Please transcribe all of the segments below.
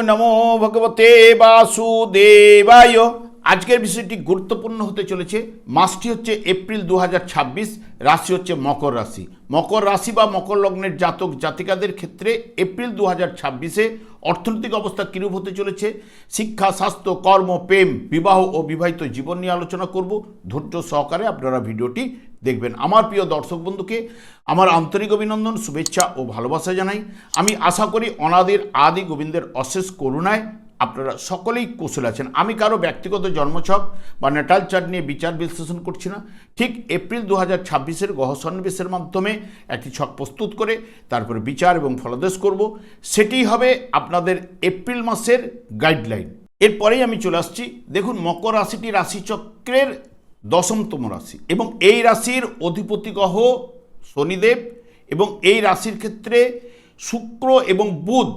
নমো ভগবতে বাসুদেবায়। আজকের বিষয়টি গুরুত্বপূর্ণ হতে চলেছে। মাসটি হচ্ছে এপ্রিল 2026, রাশি হচ্ছে মকর রাশি। মকর রাশি বা মকর লগ্নের জাতক জাতিকাদের ক্ষেত্রে এপ্রিল 2026-এ অর্থনৈতিক অবস্থা কীরূপ হতে চলেছে, শিক্ষা, স্বাস্থ্য, কর্ম, প্রেম, বিবাহ ও বিবাহিত জীবন নিয়ে আলোচনা করব। ধৈর্য সহকারে আপনারা ভিডিওটি দেখবেন। আমার প্রিয় দর্শক বন্ধুকে আমার আন্তরিক অভিনন্দন, শুভেচ্ছা ও ভালোবাসা জানাই। আমি আশা করি অনাদির আদি গোবিন্দের অশেষ করুণায় আপনারা সকলেই কুশল আছেন। আমি কারো ব্যক্তিগত জন্মছক বা ন্যাটাল চার্ট নিয়ে বিচার বিশ্লেষণ করছি না। ঠিক এপ্রিল 2026-এর গ্রহ সন্নিবেশের মাধ্যমে একটি ছক প্রস্তুত করে তারপরে বিচার এবং ফলাদেশ করব। সেটি হবে আপনাদের এপ্রিল মাসের গাইডলাইন। এরপরেই আমি চলে আসছি। দেখুন, মকর রাশিটি রাশিচক্রের 10তম রাশি এবং এই রাশির অধিপতি গ্রহ শনিদেব এবং এই রাশির ক্ষেত্রে শুক্র এবং বুধ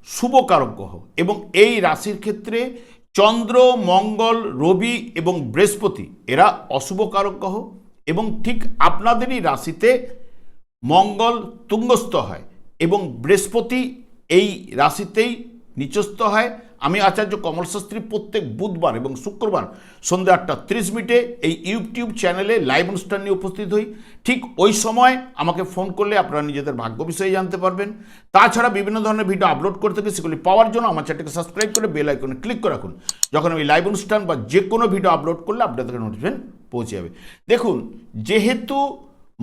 শুভকারক গ্রহ এবং এই রাশির ক্ষেত্রে চন্দ্র, মঙ্গল, রবি এবং বৃহস্পতি এরা অশুভকারক গ্রহ এবং ঠিক আপনাদেরই রাশিতে মঙ্গল তুঙ্গস্থ হয় এবং বৃহস্পতি এই রাশিতেই নিচস্থ হয়। আমি আচার্য কমল শাস্ত্রী প্রত্যেক বুধবার এবং শুক্রবার সন্ধ্যা 8:30 এই ইউটিউব চ্যানেলে লাইভ অনুষ্ঠান নিয়ে উপস্থিত হই। ঠিক ওই সময় আমাকে ফোন করলে আপনারা নিজেদের ভাগ্য বিষয়ে জানতে পারবেন। তাছাড়া বিভিন্ন ধরনের ভিডিও আপলোড করে থাকি, সেগুলি পাওয়ার জন্য আমার চ্যানেলকে সাবস্ক্রাইব করে বেল আইকনে ক্লিক করে রাখুন। যখন আমি লাইভ অনুষ্ঠান বা যে কোনো ভিডিও আপলোড করলে আপনাদের নোটিফিকেশন পৌঁছে যাবে। দেখুন, যেহেতু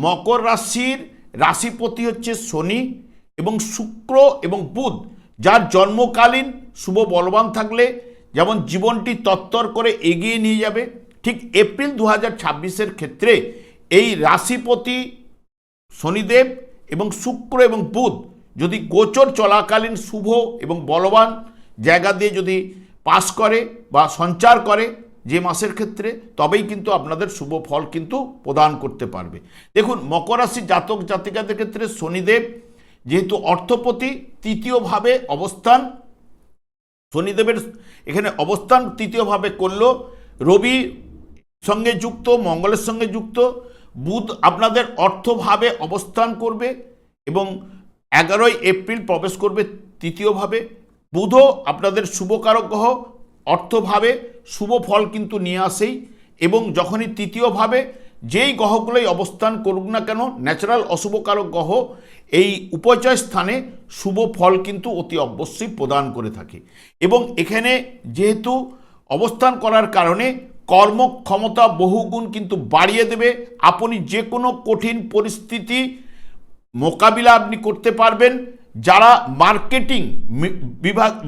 মকর রাশির রাশিপতি হচ্ছে শনি এবং শুক্র এবং বুধ, যার জন্মকালীন শুভ বলবান থাকলে যেমন জীবনটি তত্তর করে এগিয়ে নিয়ে যাবে, ঠিক এপ্রিল 2026-এর ক্ষেত্রে এই রাশিপতি শনিদেব এবং শুক্র এবং বুধ যদি গোচর চলাকালীন শুভ এবং বলবান জায়গা দিয়ে যদি পাস করে বা সঞ্চার করে যে মাসের ক্ষেত্রে, তবেই কিন্তু আপনাদের শুভ ফল কিন্তু প্রদান করতে পারবে। দেখুন, মকর রাশির জাতক জাতিকাদের ক্ষেত্রে শনিদেব যেহেতু অর্থপতি, তৃতীয়ভাবে অবস্থান, শনিদেবের এখানে অবস্থান তৃতীয়ভাবে করলো, রবি সঙ্গে যুক্ত, মঙ্গলের সঙ্গে যুক্ত, বুধ আপনাদের অর্থভাবে অবস্থান করবে এবং 11 এপ্রিল প্রবেশ করবে তৃতীয়ভাবে। বুধও আপনাদের শুভকারক গ্রহ, অর্থভাবে শুভ ফল কিন্তু নিয়ে আসেই এবং যখনই তৃতীয়ভাবে যেই গ্রহগুলোই অবস্থান করুক না কেন, ন্যাচারাল অশুভকারক গ্রহ এই উপচয় স্থানে শুভ ফল কিন্তু অতি অবশ্যই প্রদান করে থাকে এবং এখানে যেহেতু অবস্থান করার কারণে কর্মক্ষমতা বহুগুণ কিন্তু বাড়িয়ে দেবে। আপনি যে কোনো কঠিন পরিস্থিতি মোকাবিলা আপনি করতে পারবেন। যারা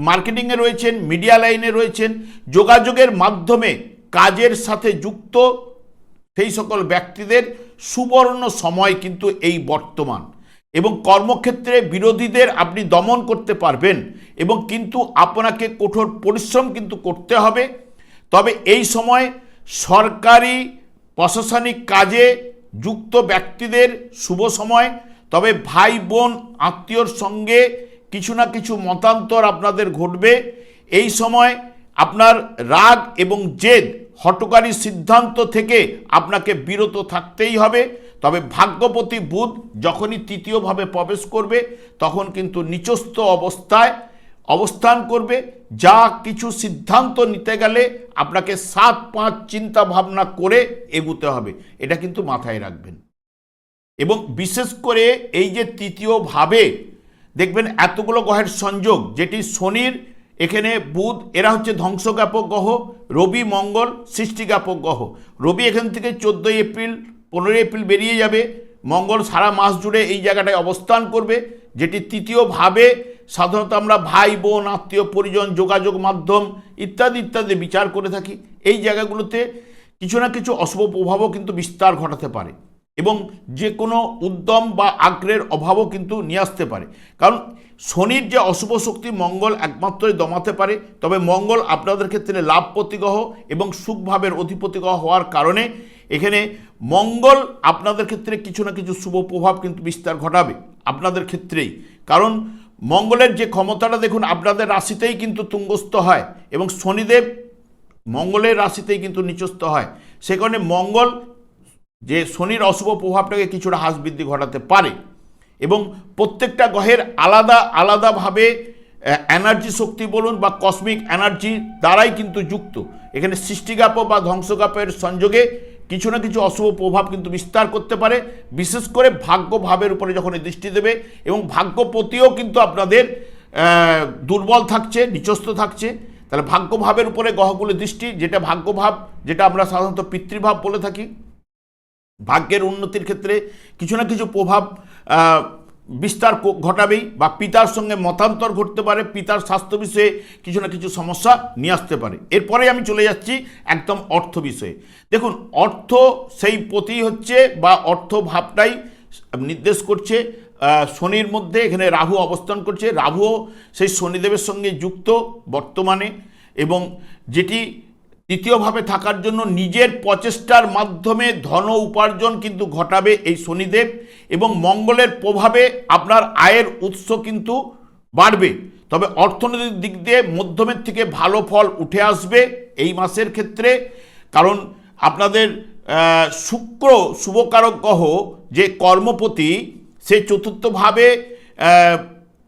মার্কেটিংয়ে রয়েছেন, মিডিয়া লাইনে রয়েছেন, যোগাযোগের মাধ্যমে কাজের সাথে যুক্ত সেই সকল ব্যক্তিদের সুবর্ণ সময় কিন্তু এই বর্তমান এবং কর্মক্ষেত্রে বিরোধীদের আপনি দমন করতে পারবেন এবং কিন্তু আপনাকে কঠোর পরিশ্রম কিন্তু করতে হবে। তবে এই সময় সরকারি প্রশাসনিক কাজে যুক্ত ব্যক্তিদের শুভ সময়। তবে ভাই বোন আত্মীয়র সঙ্গে কিছু না কিছু মতান্তর আপনাদের ঘটবে। এই সময় আপনার রাগ এবং জেদ, হঠকারী সিদ্ধান্ত থেকে আপনাকে বিরত থাকতেই হবে। তবে ভাগ্যপতি বুধ যখনই তৃতীয়ভাবে প্রবেশ করবে তখন কিন্তু নিচস্থ অবস্থায় অবস্থান করবে। যা কিছু সিদ্ধান্ত নিতে গেলে আপনাকে 7-5 চিন্তা ভাবনা করে এগুতে হবে, এটা কিন্তু মাথায় রাখবেন। এবং বিশেষ করে এই যে তৃতীয়ভাবে দেখবেন এতগুলো গ্রহের সংযোগ, যেটি শনির এখানে বুধ, এরা হচ্ছে ধ্বংসজ্ঞাপক গ্রহ, রবি মঙ্গল সৃষ্টিজ্ঞাপক গ্রহ। রবি এখান থেকে 14 এপ্রিল 15 এপ্রিল বেরিয়ে যাবে, মঙ্গল সারা মাস জুড়ে এই জায়গাটায় অবস্থান করবে, যেটি তৃতীয়ভাবে সাধারণত আমরা ভাই বোন আত্মীয় পরিজন যোগাযোগ মাধ্যম ইত্যাদি ইত্যাদি বিচার করে থাকি। এই জায়গাগুলোতে কিছু না কিছু অশুভ প্রভাবও কিন্তু বিস্তার ঘটাতে পারে এবং যে কোনো উদ্যম বা আগ্রহের অভাবও কিন্তু নিয়ে আসতে পারে। কারণ শনির যে অশুভ শক্তি মঙ্গল একমাত্রই দমাতে পারে। তবে মঙ্গল আপনাদের ক্ষেত্রে লাভপতি গ্রহ এবং সুখভাবের অধিপতি গ্রহ হওয়ার কারণে এখানে মঙ্গল আপনাদের ক্ষেত্রে কিছু না কিছু শুভ প্রভাব কিন্তু বিস্তার ঘটাবে আপনাদের ক্ষেত্রেই। কারণ মঙ্গলের যে ক্ষমতাটা দেখুন আপনাদের রাশিতেই কিন্তু তুঙ্গস্থ হয় এবং শনিদেব মঙ্গলের রাশিতেই কিন্তু নিচস্থ হয়। সে কারণে মঙ্গল যে শনির অশুভ প্রভাবটাকে কিছুটা হ্রাস বৃদ্ধি ঘটাতে পারে এবং প্রত্যেকটা গ্রহের আলাদা আলাদাভাবে এনার্জি শক্তি বলুন বা কসমিক এনার্জি দ্বারাই কিন্তু যুক্ত। এখানে সৃষ্টিকাপ বা ধ্বংসকাপের সংযোগে কিছু না কিছু অশুভ প্রভাব কিন্তু বিস্তার করতে পারে, বিশেষ করে ভাগ্য ভাবের উপরে যখন দৃষ্টি দেবে, এবং ভাগ্যপতিও কিন্তু আপনাদের দুর্বল থাকছে, নিচস্থ থাকছে। তাহলে ভাগ্যভাবের উপরে গ্রহগুলোর দৃষ্টি, যেটা ভাগ্যভাব, যেটা আমরা সাধারণত পিতৃভাব বলে থাকি, ভাগ্যের উন্নতির ক্ষেত্রে কিছু না কিছু প্রভাব বিস্তার ঘটাবেই, বা পিতার সঙ্গে মতান্তর ঘটতে পারে, পিতার স্বাস্থ্য বিষয়ে কিছু না কিছু সমস্যা নিয়ে আসতে পারে। এরপরে আমি চলে যাচ্ছি একদম অর্থ বিষয়ে। দেখুন, অর্থ সেই পতি হচ্ছে বা অর্থ ভাবটাই নির্দেশ করছে শনির মধ্যে। এখানে রাহু অবস্থান করছে, রাহুও সেই শনিদেবের সঙ্গে যুক্ত বর্তমানে, এবং যেটি তৃতীয়ভাবে থাকার জন্য নিজের প্রচেষ্টার মাধ্যমে ধন উপার্জন কিন্তু ঘটাবে এই শনিদেব, এবং মঙ্গলের প্রভাবে আপনার আয়ের উৎস কিন্তু বাড়বে। তবে অর্থনৈতিক দিক দিয়ে মধ্যমের থেকে ভালো ফল উঠে আসবে এই মাসের ক্ষেত্রে, কারণ আপনাদের শুক্র শুভকারক গ্রহ যে কর্মপতি, সে চতুর্থভাবে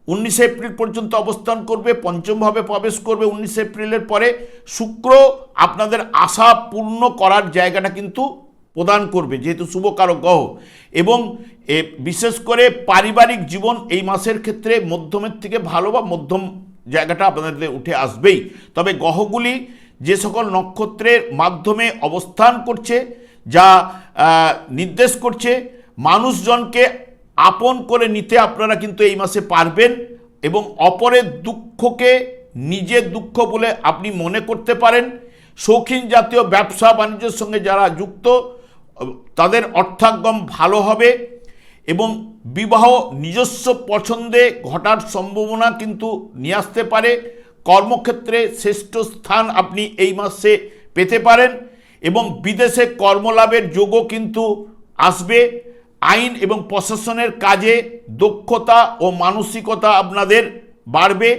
19 এপ্রিল পর্যন্ত অবস্থান করবে, পঞ্চমভাবে প্রবেশ করবে 19 এপ্রিলের পরে। শুক্র আপনাদের আশা পূর্ণ করার জায়গাটা কিন্তু প্রদান করবে, যেহেতু শুভকারক গ্রহ, এবং বিশেষ করে পারিবারিক জীবন এই মাসের ক্ষেত্রে মধ্যমের থেকে ভালো বা মধ্যম জায়গাটা আপনাদের উঠে আসবেই। তবে গ্রহগুলি যে সকল নক্ষত্রের মাধ্যমে অবস্থান করছে, যা নির্দেশ করছে মানুষজনকে আপন করে নিতে আপনারা কিন্তু এই মাসে পারবেন, এবং অপরের দুঃখকে নিজের দুঃখ বলে আপনি মনে করতে পারেন। শৌখিন জাতীয় ব্যবসা বাণিজ্যের সঙ্গে যারা যুক্ত, তাদের অর্থাগম ভালো হবে, এবং বিবাহ নিজস্ব পছন্দে ঘটার সম্ভাবনা কিন্তু নিয়ে আসতে পারে। কর্মক্ষেত্রে শ্রেষ্ঠ স্থান আপনি এই মাসে পেতে পারেন, এবং বিদেশে কর্মলাভের যোগও কিন্তু আসবে। আইন এবং প্রশাসনের কাজে দক্ষতা ও মানসিকতা আপনাদের বাড়বে।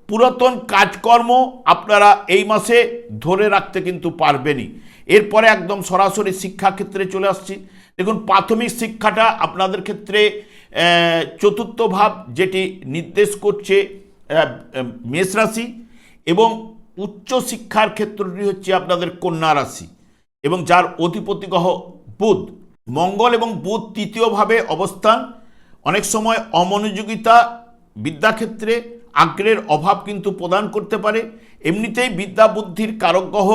পুরাতন কাজকর্ম আপনারা এই মাসে ধরে রাখতে কিন্তু পারবেনই। এরপরে একদম সরাসরি শিক্ষাক্ষেত্রে চলে আসছি। দেখুন, প্রাথমিক শিক্ষাটা আপনাদের ক্ষেত্রে চতুর্থ ভাব, যেটি নির্দেশ করছে মেষ রাশি, এবং উচ্চ শিক্ষার ক্ষেত্রটি হচ্ছে আপনাদের কন্যা রাশি, এবং যার অধিপতি গ্রহ বুধ। মঙ্গল এবং বুধ তৃতীয়ভাবে অবস্থান অনেক সময় অমনোযোগিতা, বিদ্যাক্ষেত্রে আগ্রহের অভাব কিন্তু প্রদান করতে পারে। এমনিতেই বিদ্যা বুদ্ধির কারক গ্রহ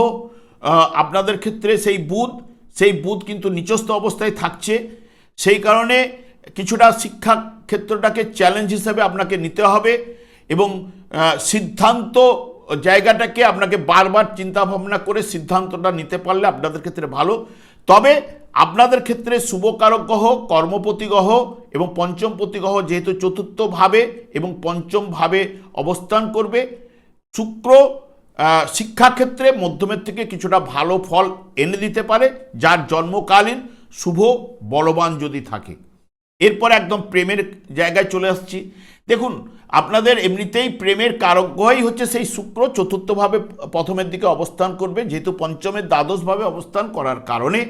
আপনাদের ক্ষেত্রে সেই বুধ কিন্তু নিচস্থ অবস্থায় থাকছে। সেই কারণে কিছুটা শিক্ষা ক্ষেত্রটাকে চ্যালেঞ্জ হিসেবে আপনাকে নিতে হবে, এবং সিদ্ধান্ত জায়গাটাকে আপনাকে বারবার চিন্তা ভাবনা করে সিদ্ধান্তটা নিতে পারলে আপনাদের ক্ষেত্রে ভালো। তবে আপনাদের ক্ষেত্রে শুভকারক গ্রহ, কর্মপতি গ্রহ এবং পঞ্চমপতি গ্রহ যেহেতু চতুর্থভাবে এবং পঞ্চমভাবে অবস্থান করবে, শুক্র শিক্ষাক্ষেত্রে মধ্যমের থেকে কিছুটা ভালো ফল এনে দিতে পারে, যার জন্মকালীন শুভ বলবান যদি থাকে। এরপর একদম প্রেমের জায়গায় চলে আসছি। দেখুন, আপনাদের এমনিতেই প্রেমের কারক গ্রহই হচ্ছে সেই শুক্র, চতুর্থভাবে প্রথমের দিকে অবস্থান করবে, যেহেতু পঞ্চমের দ্বাদশভাবে অবস্থান করার কারণে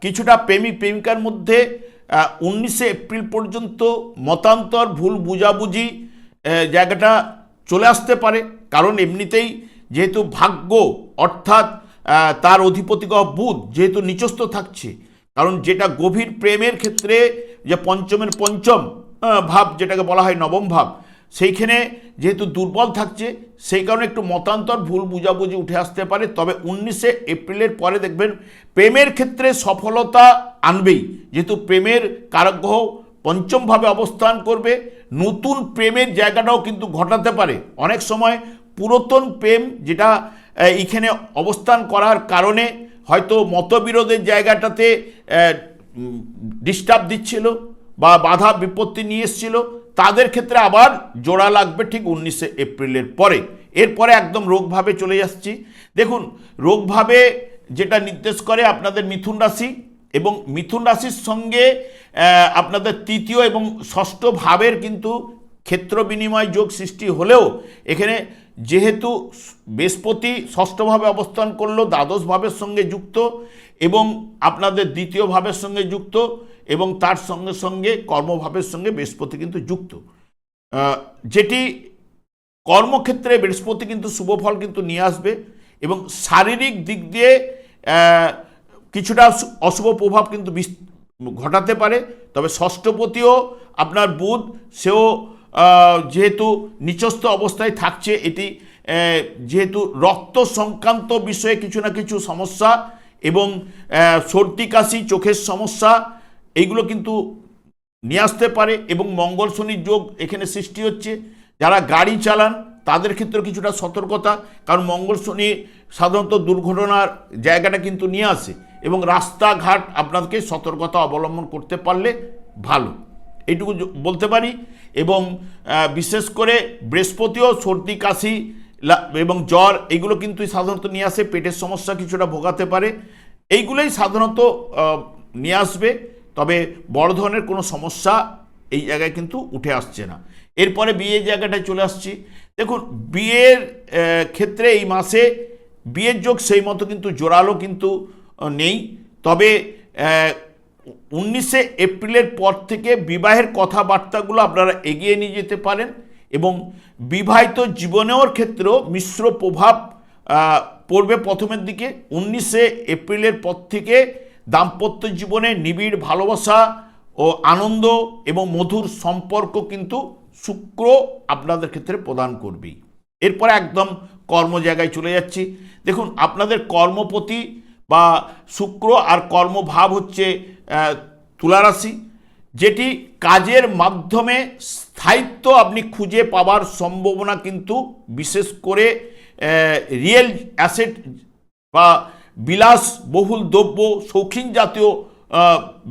কিছুটা প্রেমিক প্রেমিকার মধ্যে 19 এপ্রিল পর্যন্ত মতান্তর, ভুল বুঝাবুঝি জায়গাটা চলে আসতে পারে। কারণ এমনিতেই যেহেতু ভাগ্য অর্থাৎ তার অধিপতি গ্রহ বুধ যেহেতু নিচস্থ থাকছে, কারণ যেটা গভীর প্রেমের ক্ষেত্রে যে পঞ্চমের পঞ্চম ভাব যেটাকে বলা হয় নবম ভাব, সেইখানে যেহেতু দুর্বল থাকছে, সেই কারণে একটু মতান্তর, ভুল বুঝাবুঝি উঠে আসতে পারে। তবে 19 এপ্রিলের পরে দেখবেন প্রেমের ক্ষেত্রে সফলতা আনবেই, যেহেতু প্রেমের কারক গ্রহ পঞ্চমভাবে অবস্থান করবে। নতুন প্রেমের জায়গাটাও কিন্তু ঘটাতে পারে। অনেক সময় পুরাতন প্রেম যেটা এইখানে অবস্থান করার কারণে হয়তো মতবিরোধের জায়গাটাতে ডিস্টার্ব দিচ্ছিল বা বাধা বিপত্তি নিয়ে এসেছিল, তাদের ক্ষেত্রে আবার জোড়া লাগবে ঠিক 19 এপ্রিলের পরে। এরপরে একদম রোগভাবে চলে যাচ্ছি। দেখুন, রোগভাবে যেটা নির্দেশ করে আপনাদের মিথুন রাশি, এবং মিথুন রাশির সঙ্গে আপনাদের তৃতীয় এবং ষষ্ঠ ভাবের কিন্তু ক্ষেত্র বিনিময় যোগ সৃষ্টি হলেও, এখানে যেহেতু বৃহস্পতি ষষ্ঠভাবে অবস্থান করলো, দ্বাদশ ভাবের সঙ্গে যুক্ত, এবং আপনাদের দ্বিতীয় ভাবের সঙ্গে যুক্ত, এবং তার সঙ্গে সঙ্গে কর্মভাবের সঙ্গে বৃহস্পতি কিন্তু যুক্ত, যেটি কর্মক্ষেত্রে বৃহস্পতি কিন্তু শুভ ফল কিন্তু নিয়ে আসবে এবং শারীরিক দিক দিয়ে কিছুটা অশুভ প্রভাব কিন্তু ঘটাতে পারে। তবে ষষ্ঠপতিও আপনার বুধ, সেও যেহেতু নিচস্থ অবস্থায় থাকছে, এটি যেহেতু রক্ত সংক্রান্ত বিষয়ে কিছু না কিছু সমস্যা এবং সর্দি কাশি, চোখের সমস্যা, এইগুলো কিন্তু নিয়ে আসতে পারে। এবং মঙ্গল শনির যোগ এখানে সৃষ্টি হচ্ছে। যারা গাড়ি চালান তাদের ক্ষেত্রে কিছুটা সতর্কতা, কারণ মঙ্গল শনি সাধারণত দুর্ঘটনার জায়গাটা কিন্তু নিয়ে আসে এবং রাস্তাঘাট আপনাকে সতর্কতা অবলম্বন করতে পারলে ভালো, এইটুকু বলতে পারি। এবং বিশেষ করে বৃহস্পতিও সর্দি কাশি এবং জ্বর এইগুলো কিন্তু সাধারণত নিয়ে আসে, পেটের সমস্যা কিছুটা ভোগাতে পারে, এইগুলোই সাধারণত নিয়ে আসবে। তবে বড় ধরনের কোনো সমস্যা এই জায়গায় কিন্তু উঠে আসছে না। এরপরে বিয়ের জায়গাটায় চলে আসছি। দেখুন, বিয়ের ক্ষেত্রে এই মাসে বিয়ের যোগ সেই মতো কিন্তু জোরালো কিন্তু নেই। তবে 19শে এপ্রিলের পর থেকে বিবাহের কথাবার্তাগুলো আপনারা এগিয়ে নিয়ে যেতে পারেন এবং বিবাহিত জীবনেও ক্ষেত্রেও মিশ্র প্রভাব পড়বে প্রথমের দিকে। 19শে এপ্রিলের পর থেকে দাম্পত্য জীবনে নিবিড় ভালোবাসা ও আনন্দ এবং মধুর সম্পর্ক কিন্তু শুক্র আপনাদের ক্ষেত্রে প্রদান করবেই। এরপরে একদম কর্ম জায়গায় চলে যাচ্ছি। দেখুন, আপনাদের কর্মপতি বা শুক্র আর কর্মভাব হচ্ছে তুলা রাশি, যেটি কাজের মাধ্যমে স্থায়িত্ব আপনি খুঁজে পাওয়ার সম্ভাবনা কিন্তু বিশেষ করে রিয়েল অ্যাসেট বা বিলাসবহুল দ্রব্য, শৌখিন জাতীয়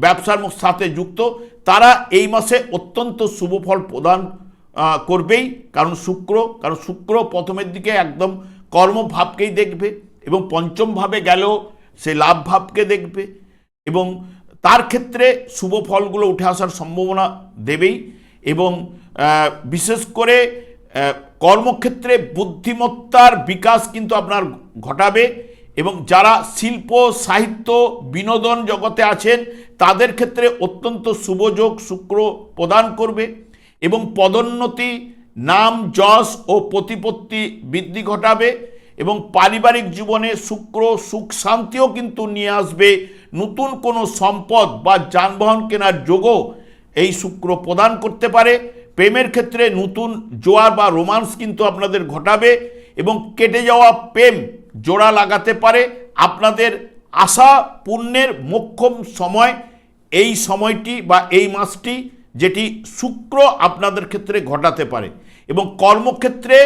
ব্যবসার সাথে যুক্ত, তারা এই মাসে অত্যন্ত শুভ ফল প্রদান করবেই। কারণ শুক্র প্রথমের দিকে একদম কর্মভাবকেই দেখবে এবং পঞ্চম ভাবে গেলেও সে লাভ ভাবকে দেখবে এবং তার ক্ষেত্রে শুভ ফলগুলো উঠে আসার সম্ভাবনা দেবেই। এবং বিশেষ করে কর্মক্ষেত্রে বুদ্ধিমত্তার বিকাশ কিন্তু আপনার ঘটাবে এবং যারা শিল্প, সাহিত্য, বিনোদন জগতে আছেন তাদের ক্ষেত্রে অত্যন্ত শুভযোগ শুক্র প্রদান করবে এবং পদোন্নতি, নাম, যশ ও প্রতিপত্তি বৃদ্ধি ঘটাবে এবং পারিবারিক জীবনে শুক্র সুখ শান্তিও কিন্তু নিয়ে আসবে। নতুন কোনো সম্পদ বা যানবাহন কেনার যোগও এই শুক্র প্রদান করতে পারে। প্রেমের ক্ষেত্রে নতুন জোয়ার বা রোমান্স কিন্তু আপনাদের ঘটাবে এবং কেটে যাওয়া প্রেম জোড়া লাগাতে পারে। আপনাদের আশা পূর্ণের মোক্ষম সময় এই সময়টি বা এই মাসটি, যেটি শুক্র আপনাদের ক্ষেত্রে ঘটাতে পারে। এবং কর্মক্ষেত্রে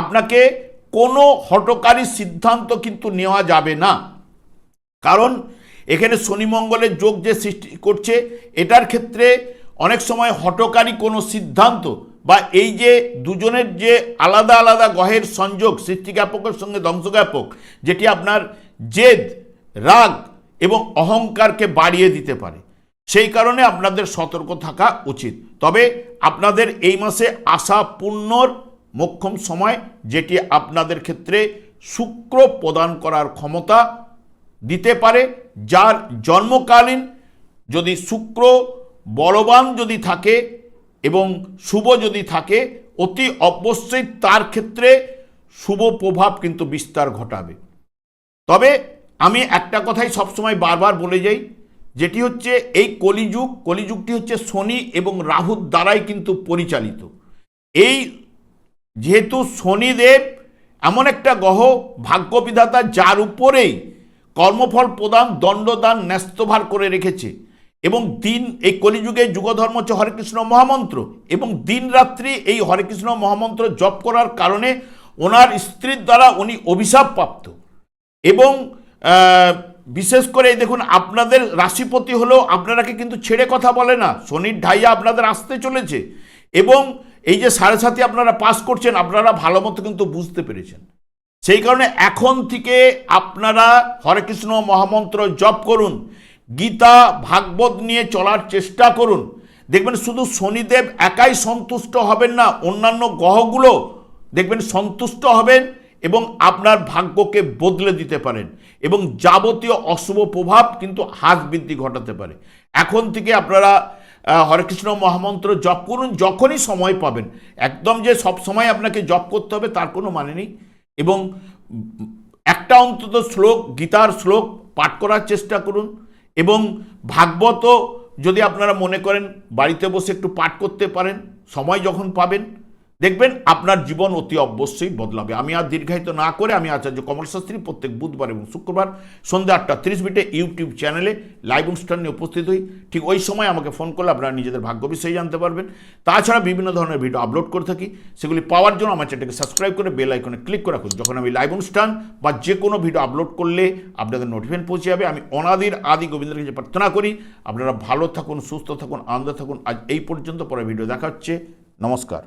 আপনাকে কোনো হঠকারী সিদ্ধান্ত কিন্তু নেওয়া যাবে না, কারণ এখানে শনি মঙ্গলের যোগ যে সৃষ্টি করছে, এটার ক্ষেত্রে অনেক সময় হঠকারী কোনো সিদ্ধান্ত বা এই যে দুজনের যে আলাদা আলাদা গ্রহের সংযোগ, সৃষ্টিজ্ঞাপকের সঙ্গে ধ্বংসজ্ঞাপক, যেটি আপনার জেদ, রাগ এবং অহংকারকে বাড়িয়ে দিতে পারে। সেই কারণে আপনাদের সতর্ক থাকা উচিত। তবে আপনাদের এই মাসে আশা পূর্ণর মোক্ষম সময়, যেটি আপনাদের ক্ষেত্রে শুক্র প্রদান করার ক্ষমতা দিতে পারে। যার জন্মকালীন যদি শুক্র বলবান যদি থাকে এবং শুভ যদি থাকে, অতি অবশ্যই তার ক্ষেত্রে শুভ প্রভাব কিন্তু বিস্তার ঘটাবে। তবে আমি একটা কথাই সবসময় বারবার বলে যাই, যেটি হচ্ছে এই কলিযুগটি হচ্ছে শনি এবং রাহুর দ্বারাই কিন্তু পরিচালিত। এই যেহেতু শনিদেব এমন একটা গ্রহ, ভাগ্যবিধাতা, যার উপরেই কর্মফল প্রদান, দণ্ডদান, ন্যস্তভার করে রেখেছে এবং এই কলিযুগে যুগধর্ম হচ্ছে হরেকৃষ্ণ মহামন্ত্র এবং দিন রাত্রি এই হরেকৃষ্ণ মহামন্ত্র জপ করার কারণে ওনার স্ত্রীর দ্বারা উনি অভিশাপ প্রাপ্ত। এবং বিশেষ করে দেখুন, আপনাদের রাশিপতি হলেও আপনারাকে কিন্তু ছেড়ে কথা বলে না। শনির ঢাইয়া আপনাদের আসতে চলেছে এবং এই যে 7.5 আপনারা পাস করছেন, আপনারা ভালো মতো কিন্তু বুঝতে পেরেছেন। সেই কারণে এখন থেকে আপনারা হরেকৃষ্ণ মহামন্ত্র জপ করুন, গীতা ভাগবত নিয়ে চলার চেষ্টা করুন। দেখবেন শুধু শনিদেব একাই সন্তুষ্ট হবেন না, অন্যান্য গ্রহগুলো দেখবেন সন্তুষ্ট হবেন এবং আপনার ভাগ্যকে বদলে দিতে পারেন এবং যাবতীয় অশুভ প্রভাব কিন্তু হ্রাস বৃদ্ধি ঘটাতে পারে। এখন থেকে আপনারা হরে কৃষ্ণ মহামন্ত্র জপ করুন যখনই সময় পাবেন। একদম যে সব সময় আপনাকে জপ করতে হবে তার কোনো মানে নেই। এবং একটা অন্তত শ্লোক, গীতার শ্লোক পাঠ করার চেষ্টা করুন। এবং ভাগবত যদি আপনারা মনে করেন বাড়িতে বসে একটু পাঠ করতে পারেন সময় যখন পাবেন, দেখবেন আপনার জীবন অতি অবশ্যই বদলাবে। আমি আর দীর্ঘায়িত না করে আমি আচার্য কমল শাস্ত্রী প্রত্যেক বুধবার এবং শুক্রবার সন্ধ্যা 8:30 ইউটিউব চ্যানেলে লাইভ অনুষ্ঠান নিয়ে উপস্থিত হই। ঠিক ওই সময় আমাকে ফোন করলে আপনারা নিজেদের ভাগ্য বিষয়ে জানতে পারবেন। তাছাড়া বিভিন্ন ধরনের ভিডিও আপলোড করে থাকি, সেগুলি পাওয়ার জন্য আমার চ্যানেলকে সাবস্ক্রাইব করে বেল আইকনে ক্লিক করে রাখুন। যখন আমি লাইভ অনুষ্ঠান বা যে কোনো ভিডিও আপলোড করলে আপনাদের নোটিফিকেশন পৌঁছে যাবে। আমি অনাদির আদি গোবিন্দের কাছে প্রার্থনা করি আপনারা ভালো থাকুন, সুস্থ থাকুন, আনন্দ থাকুন। আজ এই পর্যন্ত, পরে ভিডিও দেখা হচ্ছে। নমস্কার।